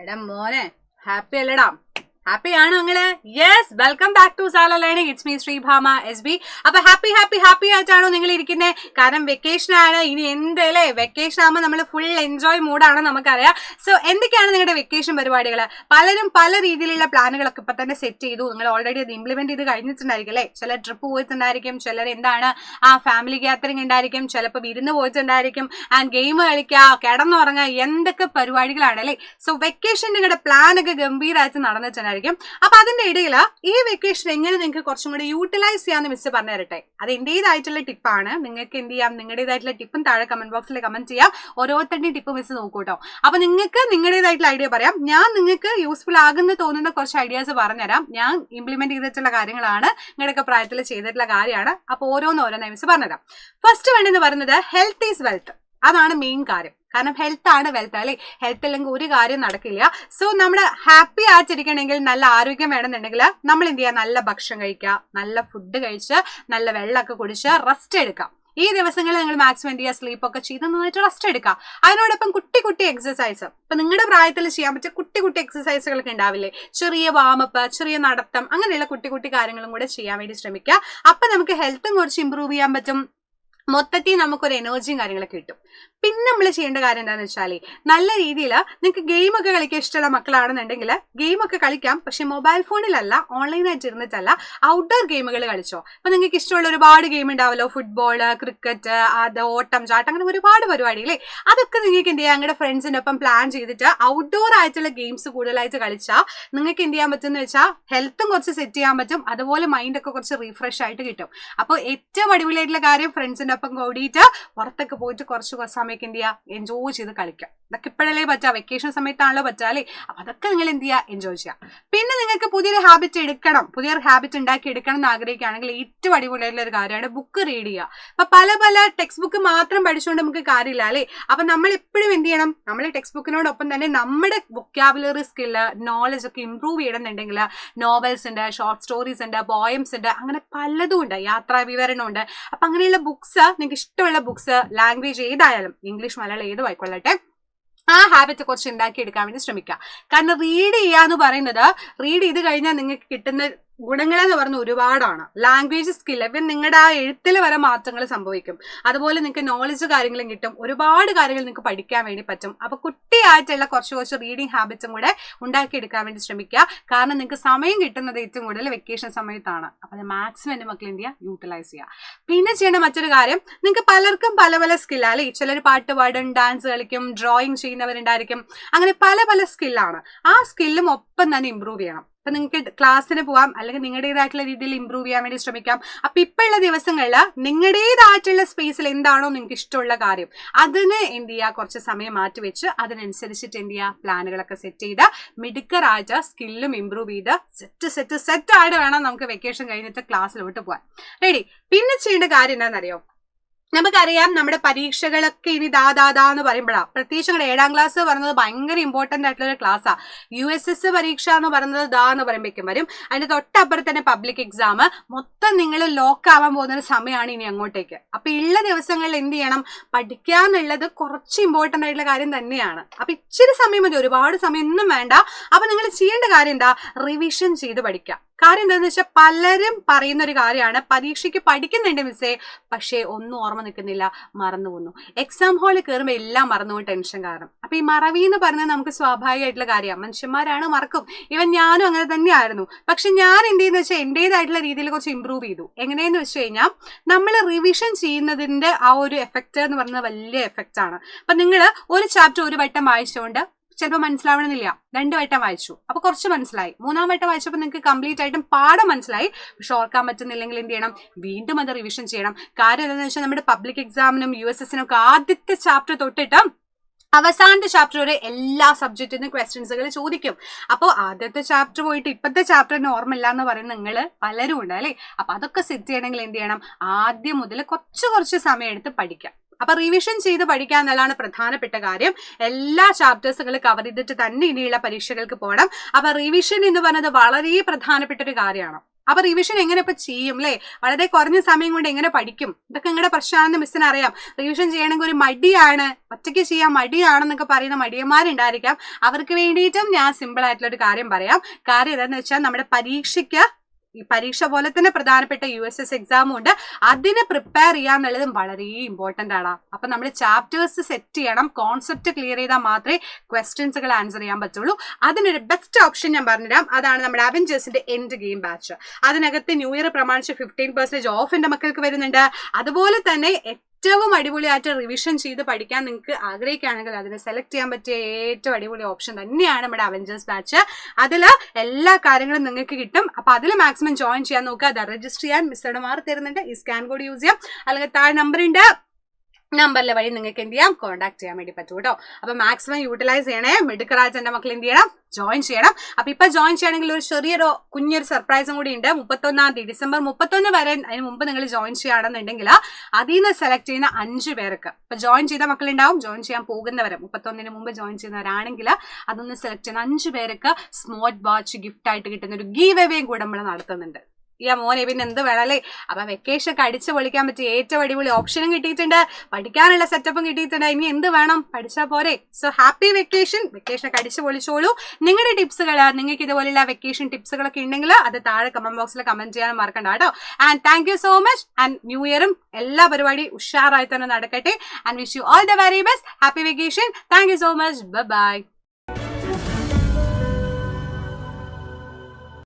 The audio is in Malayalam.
എടാ മോനെ, ഹാപ്പി അല്ലടാ? ഹാപ്പി ആണോ നിങ്ങള്? Yes, welcome back to Saala learning. It's me Sreebhama S B. അപ്പൊ ഹാപ്പി ആയിട്ടാണോ നിങ്ങൾ ഇരിക്കുന്നത്? കാരണം വെക്കേഷൻ ആണ്. ഇനി എന്തല്ലേ, വെക്കേഷൻ ആകുമ്പോൾ നമ്മൾ ഫുൾ എൻജോയ് മൂഡാണ്, നമുക്കറിയാം. സോ എന്തൊക്കെയാണ് നിങ്ങളുടെ വെക്കേഷൻ പരിപാടികൾ? പലരും പല രീതിയിലുള്ള പ്ലാനുകളൊക്കെ ഇപ്പൊ തന്നെ സെറ്റ് ചെയ്തു. നിങ്ങൾ ഓൾറെഡി അത് ഇംപ്ലിമെന്റ് ചെയ്ത് കഴിഞ്ഞിട്ടുണ്ടായിരിക്കും അല്ലേ? ചില ട്രിപ്പ് പോയിട്ടുണ്ടായിരിക്കും, ചിലർ എന്താണ് ഫാമിലി ഗ്യാതറിംഗ് ഉണ്ടായിരിക്കും, ചിലപ്പോൾ വിരുന്ന് പോയിട്ടുണ്ടായിരിക്കും, ആൻഡ് ഗെയിം കളിക്കുക, കിടന്നുറങ്ങുക, എന്തൊക്കെ പരിപാടികളാണ് അല്ലേ? സോ വെക്കേഷൻ നിങ്ങളുടെ പ്ലാൻ ഒക്കെ ഗംഭീരമായിട്ട് നടന്നിട്ടുണ്ടായിരിക്കും. അപ്പൊ അതിന്റെ ഇടയിൽ ഈ വെക്കേഷൻ എങ്ങനെ നിങ്ങൾക്ക് കുറച്ചും കൂടി യൂട്ടിലൈസ് ചെയ്യാന്ന് മിസ് പറഞ്ഞു തരട്ടെ. അത് എന്റേതായിട്ടുള്ള ടിപ്പാണ്. നിങ്ങൾക്ക് എന്ത് ചെയ്യാം, നിങ്ങളുടേതായിട്ടുള്ള ടിപ്പും താഴെ കമന്റ് ബോക്സിൽ കമന്റ് ചെയ്യാം. ഓരോരുത്തരുടെയും ടിപ്പ് മിസ് നോക്കൂട്ടോ. അപ്പൊ നിങ്ങൾക്ക് നിങ്ങളുടേതായിട്ടുള്ള ഐഡിയ പറയാം. ഞാൻ നിങ്ങൾക്ക് യൂസ്ഫുൾ ആകുന്ന തോന്നുന്ന കുറച്ച് ഐഡിയാസ് പറഞ്ഞുതരാം. ഞാൻ ഇംപ്ലിമെന്റ് ചെയ്തിട്ടുള്ള കാര്യങ്ങളാണ്, നിങ്ങളുടെയൊക്കെ പ്രായത്തിൽ ചെയ്തിട്ടുള്ള കാര്യമാണ്. അപ്പൊ ഓരോന്നോരോന്നായി മിസ് പറഞ്ഞുതരാം. ഫസ്റ്റ് വേണ്ടെന്ന് പറയുന്നത് ഹെൽത്ത് ഈസ് വെൽത്ത്. അതാണ് മെയിൻ കാര്യം. കാരണം ഹെൽത്ത് ആണ് വെൽത്ത് അല്ലെ? ഹെൽത്ത് ഇല്ലെങ്കിൽ ഒരു കാര്യം നടക്കില്ല. സോ നമ്മൾ ഹാപ്പി ആയിട്ടിരിക്കണമെങ്കിൽ, നല്ല ആരോഗ്യം വേണമെന്നുണ്ടെങ്കിൽ നമ്മൾ എന്ത് ചെയ്യുക, നല്ല ഭക്ഷണം കഴിക്കുക, നല്ല ഫുഡ് കഴിച്ച്, നല്ല വെള്ളമൊക്കെ കുടിച്ച് റെസ്റ്റ് എടുക്കാം. ഈ ദിവസങ്ങളിൽ നിങ്ങൾ മാക്സിമം എന്ത് ചെയ്യുക, സ്ലീപ്പ് ഒക്കെ ചെയ്ത് നന്നായിട്ട് റെസ്റ്റ് എടുക്കുക. അതിനോടൊപ്പം കുട്ടി എക്സസൈസ്, ഇപ്പൊ നിങ്ങളുടെ പ്രായത്തിൽ ചെയ്യാൻ പറ്റിയ കുട്ടി എക്സസൈസുകളൊക്കെ ഉണ്ടാവില്ലേ? ചെറിയ വാമപ്പ്, ചെറിയ നടത്തം, അങ്ങനെയുള്ള കുട്ടി കാര്യങ്ങളും കൂടെ ചെയ്യാൻ വേണ്ടി ശ്രമിക്കുക. അപ്പൊ നമുക്ക് ഹെൽത്തും കുറച്ച് ഇമ്പ്രൂവ് ചെയ്യാൻ പറ്റും. മൊത്തത്തിൽ നമുക്കൊരു എനർജിയും കാര്യങ്ങളൊക്കെ കിട്ടും. പിന്നെ നമ്മൾ ചെയ്യേണ്ട കാര്യം എന്താണെന്ന് വെച്ചാൽ, നല്ല രീതിയിൽ നിങ്ങൾക്ക് ഗെയിമൊക്കെ കളിക്കാൻ ഇഷ്ടമുള്ള മക്കളാണെന്നുണ്ടെങ്കിൽ ഗെയിമൊക്കെ കളിക്കാം. പക്ഷെ മൊബൈൽ ഫോണിലല്ല, ഓൺലൈനായിട്ട് ഇരുന്നിട്ടല്ല, ഔട്ട്ഡോർ ഗെയിമുകൾ കളിച്ചോ. അപ്പൊ നിങ്ങൾക്ക് ഇഷ്ടമുള്ള ഒരുപാട് ഗെയിം ഉണ്ടാവല്ലോ, ഫുട്ബോൾ, ക്രിക്കറ്റ്, അത് ഓട്ടം ചാട്ടം, അങ്ങനെ ഒരുപാട് പരിപാടി അല്ലേ? അതൊക്കെ നിങ്ങൾക്ക് എന്ത് ചെയ്യാം, നിങ്ങളുടെ ഫ്രണ്ട്സിന്റെ ഒപ്പം പ്ലാൻ ചെയ്തിട്ട് ഔട്ട്ഡോർ ആയിട്ടുള്ള ഗെയിംസ് കൂടുതലായിട്ട് കളിച്ചാൽ നിങ്ങൾക്ക് എന്ത് ചെയ്യാൻ പറ്റും എന്ന് വെച്ചാൽ, ഹെൽത്തും കുറച്ച് സെറ്റ് ചെയ്യാൻ പറ്റും, അതുപോലെ മൈൻഡൊക്കെ കുറച്ച് റീഫ്രഷ് ആയിട്ട് കിട്ടും. അപ്പോൾ ഏറ്റവും അടിപൊളിയായിട്ടുള്ള കാര്യം, ഫ്രണ്ട്സിന്റെ ഒപ്പം കൂടിയിട്ട് പുറത്തൊക്കെ പോയിട്ട് കുറച്ച് സമയമൊക്കെ എന്ത് ചെയ്യുക, എൻജോയ് ചെയ്ത് കളിക്കാം. ഇതൊക്കെ ഇപ്പോഴല്ലേ പറ്റുക, വെക്കേഷൻ സമയത്താണല്ലോ പറ്റുക അല്ലേ? അപ്പൊ അതൊക്കെ നിങ്ങൾ എന്ത് ചെയ്യുക, എൻജോയ് ചെയ്യാം. പിന്നെ നിങ്ങൾക്ക് പുതിയൊരു ഹാബിറ്റ് ഉണ്ടാക്കി എടുക്കണം എന്ന് ആഗ്രഹിക്കുകയാണെങ്കിൽ ഏറ്റവും അടിപൊളിയായിട്ടുള്ള ഒരു കാര്യമാണ് ബുക്ക് റീഡ് ചെയ്യുക. അപ്പൊ പല ടെക്സ്റ്റ് ബുക്ക് മാത്രം പഠിച്ചുകൊണ്ട് നമുക്ക് കാര്യമില്ല അല്ലേ? അപ്പൊ നമ്മൾ എപ്പോഴും എന്ത് ചെയ്യണം, നമ്മൾ ടെക്സ്റ്റ് ബുക്കിനോടൊപ്പം തന്നെ നമ്മുടെ വൊക്കാബുലറി സ്കില്ല്, നോളജ് ഒക്കെ ഇമ്പ്രൂവ് ചെയ്യണമെന്നുണ്ടെങ്കിൽ നോവൽസ് ഉണ്ട്, ഷോർട്ട് സ്റ്റോറീസ് ഉണ്ട്, പോയംസ് ഉണ്ട്, അങ്ങനെ പലതും ഉണ്ട്, യാത്രാ വിവരണം ഉണ്ട്. അപ്പൊ അങ്ങനെയുള്ള ബുക്സ്, നിങ്ങൾക്ക് ഇഷ്ടമുള്ള ബുക്സ്, ലാംഗ്വേജ് ഏതായാലും, ഇംഗ്ലീഷ് മലയാളം ഏതും ആയിക്കൊള്ളട്ടെ, ആ ഹാബിറ്റ് കുറച്ച് ഉണ്ടാക്കി എടുക്കാൻ വേണ്ടി ശ്രമിക്കുക. കാരണം റീഡ് ചെയ്യാന്ന് പറയുന്നത്, റീഡ് ചെയ്ത് കഴിഞ്ഞാൽ നിങ്ങൾക്ക് കിട്ടുന്ന ഗുണങ്ങളെന്ന് പറഞ്ഞ ഒരുപാടാണ്. ലാംഗ്വേജ് സ്കിൽ, ഇവൻ നിങ്ങളുടെ ആ എഴുത്തിൽ വരെ മാറ്റങ്ങൾ സംഭവിക്കും. അതുപോലെ നിങ്ങൾക്ക് നോളജ് കാര്യങ്ങളും കിട്ടും, ഒരുപാട് കാര്യങ്ങൾ നിങ്ങൾക്ക് പഠിക്കാൻ വേണ്ടി പറ്റും. അപ്പൊ കുട്ടിയായിട്ടുള്ള കുറച്ച് റീഡിങ് ഹാബിറ്റ്സും കൂടെ ഉണ്ടാക്കിയെടുക്കാൻ വേണ്ടി ശ്രമിക്കുക. കാരണം നിങ്ങൾക്ക് സമയം കിട്ടുന്നത് ഏറ്റവും കൂടുതൽ വെക്കേഷൻ സമയത്താണ്. അപ്പൊ അത് മാക്സിമം എൻ്റെ മക്കൾ എന്ത് ചെയ്യുക, യൂട്ടിലൈസ് ചെയ്യുക. പിന്നെ ചെയ്യേണ്ട മറ്റൊരു കാര്യം, നിങ്ങൾക്ക് പലർക്കും പല സ്കില്ലാണ്. ചിലർ പാട്ട് പാടും, ഡാൻസ് കളിക്കും, ഡ്രോയിങ് ചെയ്യുന്നവരുണ്ടായിരിക്കും, അങ്ങനെ പല സ്കില്ലാണ്. ആ സ്കില്ലും ഒപ്പം തന്നെ ഇമ്പ്രൂവ് ചെയ്യണം. അപ്പൊ നിങ്ങൾക്ക് ക്ലാസ്സിന് പോവാം, അല്ലെങ്കിൽ നിങ്ങളുടേതായിട്ടുള്ള രീതിയിൽ ഇമ്പ്രൂവ് ചെയ്യാൻ വേണ്ടി ശ്രമിക്കാം. അപ്പൊ ഇപ്പോഴുള്ള ദിവസങ്ങളിൽ നിങ്ങളുടേതായിട്ടുള്ള സ്പേസിൽ എന്താണോ നിങ്ങൾക്ക് ഇഷ്ടമുള്ള കാര്യം, അതിന് എന്ത് ചെയ്യുക, കുറച്ച് സമയം മാറ്റി വെച്ച് അതിനനുസരിച്ചിട്ട് എന്ത് ചെയ്യുക, പ്ലാനുകളൊക്കെ സെറ്റ് ചെയ്ത് മിടുക്കറായിട്ട് സ്കില്ലും ഇമ്പ്രൂവ് ചെയ്ത് സെറ്റ് ആയിട്ട് വേണം നമുക്ക് വെക്കേഷൻ കഴിഞ്ഞിട്ട് ക്ലാസ്സിലോട്ട് പോകാൻ. റെഡി? പിന്നെ ചെയ്യേണ്ട കാര്യം എന്താണെന്നറിയോ? നമുക്കറിയാം നമ്മുടെ പരീക്ഷകളൊക്കെ ഇനി എന്ന് പറയുമ്പോഴാണ്, പ്രത്യേകിച്ച് ഞങ്ങളുടെ 7ാം ക്ലാസ് പറയുന്നത് ഭയങ്കര ഇമ്പോർട്ടന്റ് ആയിട്ടുള്ള ഒരു ക്ലാസ്സാണ്. USS പരീക്ഷ എന്ന് പറയുന്നത് എന്ന് പറയുമ്പോഴേക്കും വരും. അതിന്റെ തൊട്ടപ്പുറത്ത് തന്നെ പബ്ലിക് എക്സാം. മൊത്തം നിങ്ങൾ ലോക്ക് ആവാൻ പോകുന്ന ഒരു സമയമാണ് ഇനി അങ്ങോട്ടേക്ക്. അപ്പൊ ഉള്ള ദിവസങ്ങളിൽ എന്ത് ചെയ്യണം, പഠിക്കുക എന്നുള്ളത് കുറച്ച് ഇമ്പോർട്ടന്റ് ആയിട്ടുള്ള കാര്യം തന്നെയാണ്. അപ്പൊ ഇച്ചിരി സമയം മതി, ഒരുപാട് സമയം ഒന്നും വേണ്ട. അപ്പൊ നിങ്ങൾ ചെയ്യേണ്ട കാര്യം എന്താ, റിവിഷൻ ചെയ്ത് പഠിക്കുക. കാര്യം എന്താണെന്ന് വെച്ചാൽ, പലരും പറയുന്ന ഒരു കാര്യമാണ്, പരീക്ഷയ്ക്ക് പഠിക്കുന്നുണ്ട് മിസ്സേ, പക്ഷേ ഒന്നും ഓർമ്മ നിൽക്കുന്നില്ല, മറന്നു പോകുന്നു. എക്സാം ഹാളിൽ കയറുമ്പോൾ എല്ലാം മറന്നുപോകും, ടെൻഷൻ കാരണം. അപ്പൊ ഈ മറവി എന്ന് പറഞ്ഞാൽ നമുക്ക് സ്വാഭാവികമായിട്ടുള്ള കാര്യമാണ്, മനുഷ്യന്മാരാണ്, മറക്കും. ഇവൻ ഞാനും അങ്ങനെ തന്നെയായിരുന്നു. പക്ഷെ ഞാൻ എന്ത് ചെയ്യുന്ന വെച്ചാൽ, എന്റേതായിട്ടുള്ള രീതിയിൽ കുറച്ച് ഇമ്പ്രൂവ് ചെയ്തു. എങ്ങനെയെന്ന് വെച്ച് കഴിഞ്ഞാൽ, നമ്മൾ റിവിഷൻ ചെയ്യുന്നതിന്റെ ആ ഒരു എഫക്റ്റ് എന്ന് പറയുന്നത് വലിയ എഫക്റ്റ് ആണ്. അപ്പൊ നിങ്ങൾ ഒരു ചാപ്റ്റർ ഒരു വട്ടം വായിച്ചുകൊണ്ട് ചിലപ്പോൾ മനസ്സിലാവണമെന്നില്ല, 2 വട്ടം വായിച്ചു, അപ്പൊ കുറച്ച് മനസ്സിലായി. 3ാം വട്ടം വായിച്ചപ്പോൾ നിങ്ങൾക്ക് കംപ്ലീറ്റ് ആയിട്ടും പാഠം മനസ്സിലായി. പക്ഷെ ഓർക്കാൻ പറ്റുന്നില്ലെങ്കിൽ എന്ത് ചെയ്യണം, വീണ്ടും അത് റിവിഷൻ ചെയ്യണം. കാര്യം എന്താണെന്ന് വെച്ചാൽ, നമ്മുടെ പബ്ലിക് എക്സാമിനും USSനും ഒക്കെ ആദ്യത്തെ ചാപ്റ്റർ തൊട്ടിട്ട് അവസാനത്തെ ചാപ്റ്റർ വരെ എല്ലാ സബ്ജക്റ്റിനും ക്വസ്റ്റ്യൻസുകൾ ചോദിക്കും. അപ്പോൾ ആദ്യത്തെ ചാപ്റ്റർ പോയിട്ട് ഇപ്പോഴത്തെ ചാപ്റ്ററിന് ഓർമ്മയില്ല എന്ന് പറയുന്ന നിങ്ങൾ പലരും ഉണ്ട് അല്ലേ? അപ്പൊ അതൊക്കെ സെറ്റ് ചെയ്യണമെങ്കിൽ എന്ത് ചെയ്യണം, ആദ്യം മുതൽ കുറച്ച് സമയം എടുത്ത് പഠിക്കാം. അപ്പൊ റിവിഷൻ ചെയ്ത് പഠിക്കുക എന്നുള്ളതാണ് പ്രധാനപ്പെട്ട കാര്യം. എല്ലാ ചാപ്റ്റേഴ്സുകൾ കവർ ചെയ്തിട്ട് തന്നെ ഇനിയുള്ള പരീക്ഷകൾക്ക് പോകണം. അപ്പൊ റിവിഷൻ എന്ന് പറയുന്നത് വളരെ പ്രധാനപ്പെട്ട ഒരു കാര്യമാണ്. അപ്പൊ റിവിഷൻ എങ്ങനെ ഇപ്പൊ ചെയ്യും അല്ലെ? വളരെ കുറഞ്ഞ സമയം കൊണ്ട് എങ്ങനെ പഠിക്കും? ഇതൊക്കെ നിങ്ങളുടെ പ്രശ്നമാണെന്ന് മിസ്സിന് അറിയാം. റിവിഷൻ ചെയ്യണമെങ്കിൽ ഒരു മടിയാണ്, ഒറ്റയ്ക്ക് ചെയ്യാൻ മടിയാണെന്നൊക്കെ പറയുന്ന മടിയന്മാരുണ്ടായിരിക്കാം. അവർക്ക് വേണ്ടിയിട്ടും ഞാൻ സിമ്പിൾ ആയിട്ടുള്ള ഒരു കാര്യം പറയാം. കാര്യം എന്താണെന്ന് വെച്ചാൽ നമ്മുടെ പരീക്ഷയ്ക്ക് ഈ പരീക്ഷ പോലെ തന്നെ പ്രധാനപ്പെട്ട USS എക്സാമും ഉണ്ട്. അതിന് പ്രിപ്പയർ ചെയ്യാന്നുള്ളതും വളരെ ഇമ്പോർട്ടന്റ് ആണ്. അപ്പൊ നമ്മൾ ചാപ്റ്റേഴ്സ് സെറ്റ് ചെയ്യണം. കോൺസെപ്റ്റ് ക്ലിയർ ചെയ്താൽ മാത്രമേ ക്വസ്റ്റ്യൻസുകൾ ആൻസർ ചെയ്യാൻ പറ്റുള്ളൂ. അതിനൊരു ബെസ്റ്റ് ഓപ്ഷൻ ഞാൻ പറഞ്ഞുതരാം. അതാണ് നമ്മുടെ അവഞ്ചേഴ്സിന്റെ എൻഡ് ഗെയിം ബാച്ച്. അതിനകത്ത് ന്യൂ ഇയർ പ്രമാണിച്ച് 15% ഓഫ് എന്റെ മക്കൾക്ക് വരുന്നുണ്ട്. അതുപോലെ തന്നെ ഏറ്റവും അടിപൊളിയായിട്ട് റിവിഷൻ ചെയ്ത് പഠിക്കാൻ നിങ്ങൾക്ക് ആഗ്രഹിക്കുകയാണെങ്കിൽ അതിനെ സെലക്ട് ചെയ്യാൻ പറ്റിയ ഏറ്റവും അടിപൊളി ഓപ്ഷൻ തന്നെയാണ് നമ്മുടെ അവഞ്ചേഴ്സ് ബാച്ച്. അതിൽ എല്ലാ കാര്യങ്ങളും നിങ്ങൾക്ക് കിട്ടും. അപ്പൊ അതിൽ മാക്സിമം ജോയിൻ ചെയ്യാൻ നോക്കുക. അത് രജിസ്റ്റർ ചെയ്യാൻ മിസ്സോട് മാറി തരുന്നുണ്ട്. ഈ സ്കാൻ കോഡ് യൂസ് ചെയ്യാം. അല്ലെങ്കിൽ താഴെ നമ്പർ ഉണ്ട്, നമ്പറിലെ വഴി നിങ്ങൾക്ക് എന്ത് ചെയ്യാം, കോൺടാക്ട് ചെയ്യാൻ വേണ്ടി പറ്റും കേട്ടോ. അപ്പൊ മാക്സിമം യൂട്ടിലൈസ് ചെയ്യണേ. മിടുക്കറായിട്ട് എന്റെ മക്കൾ എന്ത് ചെയ്യണം, ജോയിൻ ചെയ്യണം. അപ്പൊ ഇപ്പൊ ജോയിൻ ചെയ്യണമെങ്കിൽ ഒരു ചെറിയൊരു കുഞ്ഞൊരു സർപ്രൈസും കൂടി ഉണ്ട്. 31-ാം തീയതി ഡിസംബർ 31 വരെ, അതിന് മുമ്പ് നിങ്ങൾ ജോയിൻ ചെയ്യുകയാണെന്നുണ്ടെങ്കിൽ അതിൽ നിന്ന് സെലക്ട് ചെയ്യുന്ന 5 പേർക്ക്, ഇപ്പൊ ജോയിൻ ചെയ്ത മക്കളുണ്ടാവും, ജോയിൻ ചെയ്യാൻ പോകുന്നവരെ 31-ന് മുമ്പ് ജോയിൻ ചെയ്യുന്നവരാണെങ്കിൽ അതൊന്ന് സെലക്ട് ചെയ്യുന്ന 5 പേർക്ക് സ്മാർട്ട് വാച്ച് ഗിഫ്റ്റ് ആയിട്ട് കിട്ടുന്ന ഒരു ഗീവ് എവേയും കൂടെ നമ്മൾ നടത്തുന്നുണ്ട്. ഈ മോനെ പിന്നെ എന്ത് വേണമല്ലേ? അപ്പൊ വെക്കേഷൻ ഒക്കെ അടിച്ചു പൊളിക്കാൻ പറ്റിയ ഏറ്റവും അടിപൊളി ഓപ്ഷനും കിട്ടിയിട്ടുണ്ട്, പഠിക്കാനുള്ള സെറ്റപ്പും കിട്ടിയിട്ടുണ്ട്. ഇനി എന്ത് വേണം, പഠിച്ചാൽ പോരെ. So happy vacation. വെക്കേഷൻ ഒക്കെ അടിച്ചു പൊളിച്ചോളൂ. നിങ്ങളുടെ ടിപ്സുകൾ, നിങ്ങൾക്ക് ഇതുപോലെയുള്ള വെക്കേഷൻ ടിപ്സുകളൊക്കെ ഉണ്ടെങ്കിൽ അത് താഴെ കമന്റ് ബോക്സിൽ കമന്റ് ചെയ്യാനും മറക്കണ്ട കേട്ടോ. And thank you so much. And new ഇയറും എല്ലാ പരിപാടി ഉഷാറായി തന്നെ നടക്കട്ടെ. And wish you all the very best. Happy vacation. Thank you so much. Bye by.